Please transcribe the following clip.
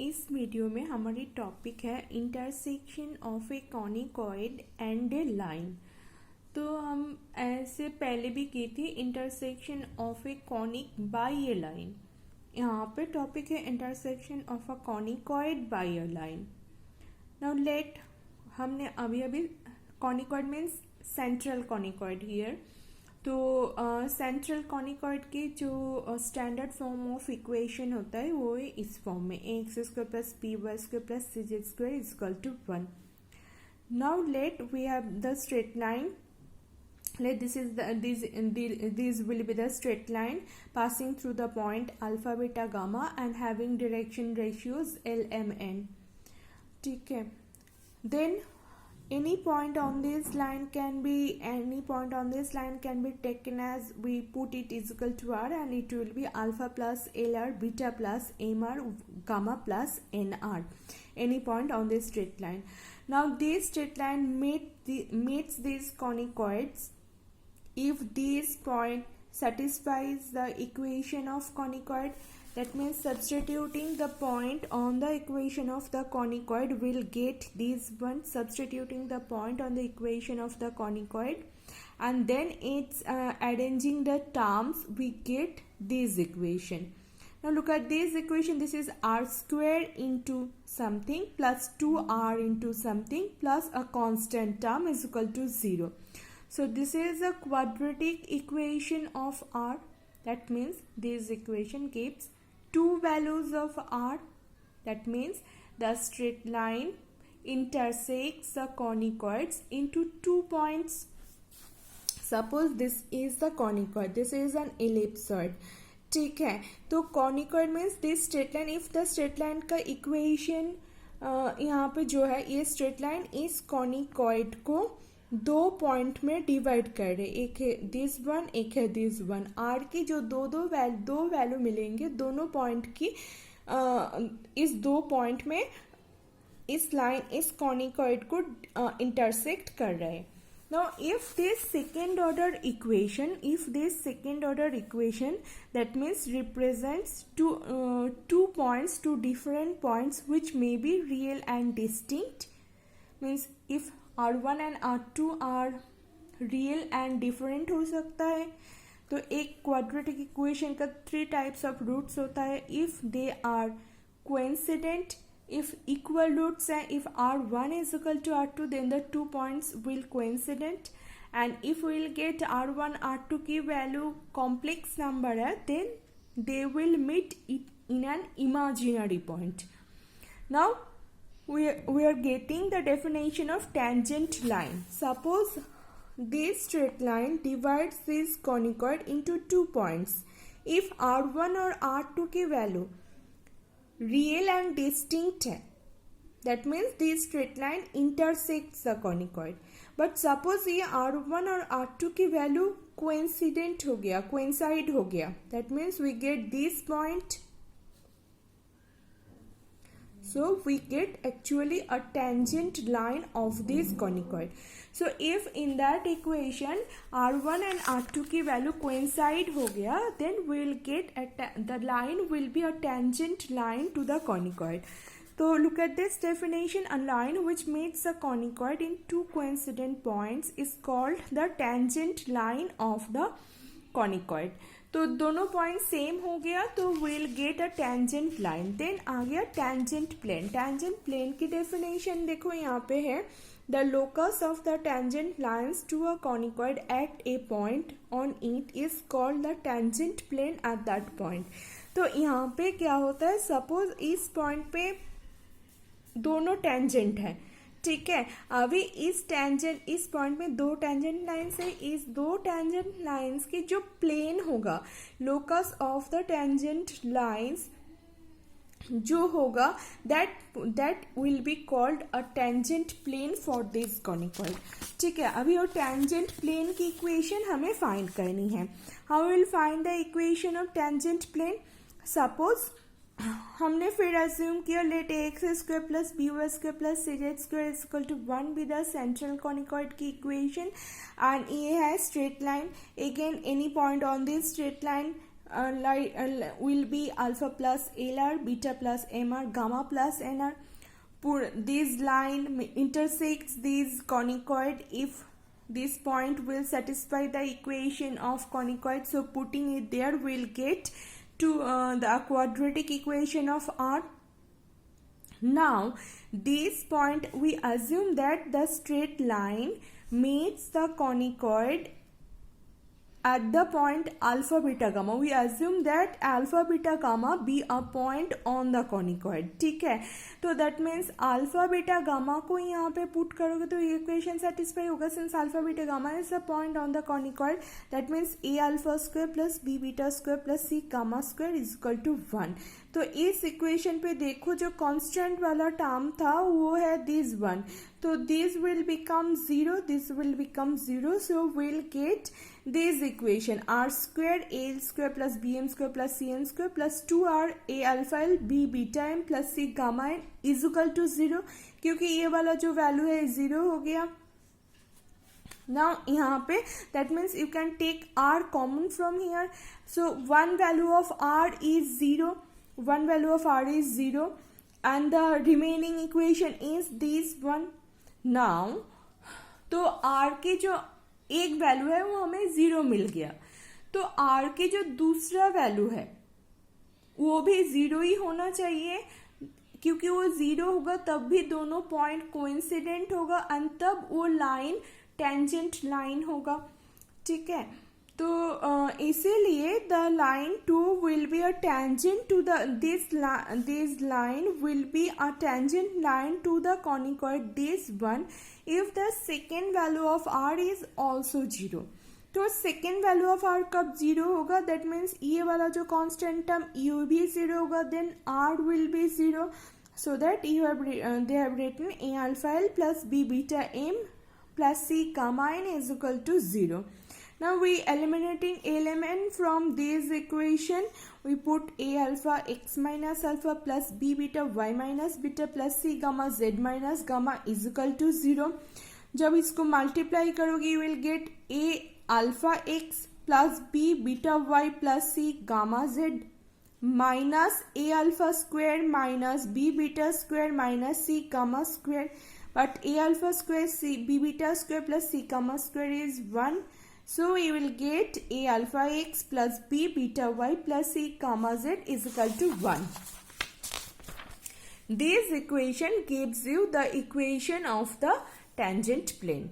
इस वीडियो में हमारी टॉपिक है intersection of a conicoid and a line. तो हम ऐसे पहले भी की थी intersection of a conic by a line. यहाँ पे टॉपिक है intersection of a conicoid by a line. Now let हमने अभी conicoid means central conicoid here. तो सेंट्रल कॉनिकॉइड की जो स्टैंडर्ड फॉर्म ऑफ इक्वेशन होता है वो है इस फॉर्म में a x square plus b y square plus c z square is equal to 1. Now let we have the straight line. Let these will be the straight line passing through the point alpha beta gamma and having direction ratios L M N. ठीक है. Then any point on this line can be taken as we put it is equal to r, and it will be alpha plus lr, beta plus mr, gamma plus nr. Any point on this straight line. Now this straight line meets these conicoids if this point satisfies the equation of conicoid. That means substituting the point on the equation of the conicoid will get this one. Substituting the point on the equation of the conicoid and then it's arranging the terms, we get this equation. Now look at this equation. This is r square into something plus 2r into something plus a constant term is equal to 0. So this is a quadratic equation of r. That means this equation gives two values of r. That means the straight line intersects the conicoids into 2 points. Suppose this is the conicoid, this is an ellipsoid. ठीक है, तो conicoid means this straight line. If the straight line का equation यहाँ पे जो है, ये straight line इस conicoid को दो पॉइंट में डिवाइड कर रहे, एक है दिस वन, एक है दिस वन. आर की जो दो वैल्यू मिलेंगे दोनों पॉइंट की, इस दो पॉइंट में इस लाइन इस कॉनिकॉइड को इंटरसेक्ट कर रहे हैं. Now if this second order equation that means represents two points, two different points which may be real and distinct. Means if R1 and R2 are real and different हो सकता है. तो एक quadratic equation का 3 types of roots होता है. If they are coincident, if equal roots हैं, if R1 is equal to R2 then the 2 points will coincident. And if will get R1 R2 की वैल्यू कॉम्प्लेक्स नंबर है then they will meet in an imaginary point. Now we are getting the definition of tangent line. Suppose this straight line divides this conicoid into 2 points. If R1 और R2 की value real and distinct है, that means this straight line intersects the conicoid. But suppose ये R1 और R2 की value coincident हो गया, coincide हो गया, that means we get this point. So we get actually a tangent line of this conicoid. So if in that equation R1 and R2 की value coincide हो गया, then we will get the line will be a tangent line to the conicoid. So look at this definition. A line which meets the conicoid in two coincident points is called the tangent line of the conicoid. तो दोनों point same हो गया तो will get a tangent line. Then आ गया tangent plane. Tangent plane की definition देखो यहाँ पे है, the locus of the tangent lines to a conicoid at a point on it is called the tangent plane at that point. तो यहाँ पे क्या होता है, सपोज इस पॉइंट पे दोनों टेंजेंट है, ठीक है. अभी इस पॉइंट में दो टेंजेंट लाइन्स है. इस दो टेंजेंट लाइन्स की जो प्लेन होगा, locus of the tangent lines जो होगा that will be called a tangent plane for this conicoid. ठीक है, अभी वो टेंजेंट प्लेन की इक्वेशन हमें फाइंड करनी है. How will find the equation of tangent plane. Suppose हमने फिर अज्यूम किया let x square plus b y square plus c z square is equal to 1 be the central conicoid की equation. And ये है straight line. Again any point on this straight line will be alpha plus LR, beta plus MR, gamma plus NR. This line intersects this conicoid if this point will satisfy the equation of conicoid. So putting it there will get to the quadratic equation of R. Now this point we assume that the straight line meets the conicoid at the point alpha beta gamma. We assume that alpha beta gamma be a point on the conicoid. ठीक है, तो that means alpha beta gamma को यहाँ पे put करोगे तो ये equation satisfy होगा. since alpha beta gamma is a point on the conicoid, that means a alpha square plus b beta square plus c gamma square is equal to 1. तो इस equation पे देखो जो कांस्टेंट वाला टर्म था वो है दिस वन. तो this will become 0, this will become 0. So will get this equation r square a square plus bm square plus cn square plus 2r a alpha l b beta m plus c gamma n is equal to 0, क्योंकि ये वाला जो value है 0 हो गया. Now यहाँ पे that means you can take r common from here. So one value of r is 0, one value of r is 0 and the remaining equation is this one. Now तो r के जो एक value है वो हमें 0 मिल गया, तो r के जो दूसरा वैल्यू है वो भी 0 ही होना चाहिए, क्योंकि वो 0 होगा तब भी दोनों पॉइंट कोइंसिडेंट होगा एंड तब वो लाइन टेंजेंट लाइन होगा. ठीक है, तो इसीलिए the line 2 will be a tangent to the this line will be a tangent line to the conicoid this one if the second value of r is also 0. तो second value of r कब 0 होगा, that means ये वाला जो constant term u भी 0 होगा, then r will be 0. so that you have they have written a alpha l plus b beta m plus c gamma n is equal to 0. Now we eliminating element from this equation. We put a alpha x minus alpha plus b beta y minus beta plus c gamma z minus gamma is equal to 0. जब इसको multiply करोगे you will get a alpha x plus b beta y plus c gamma z minus a alpha square minus b beta square minus c gamma square. But a alpha square c b beta square plus c gamma square is 1. So you will get a alpha x plus b beta y plus c gamma z is equal to 1. This equation gives you the equation of the tangent plane.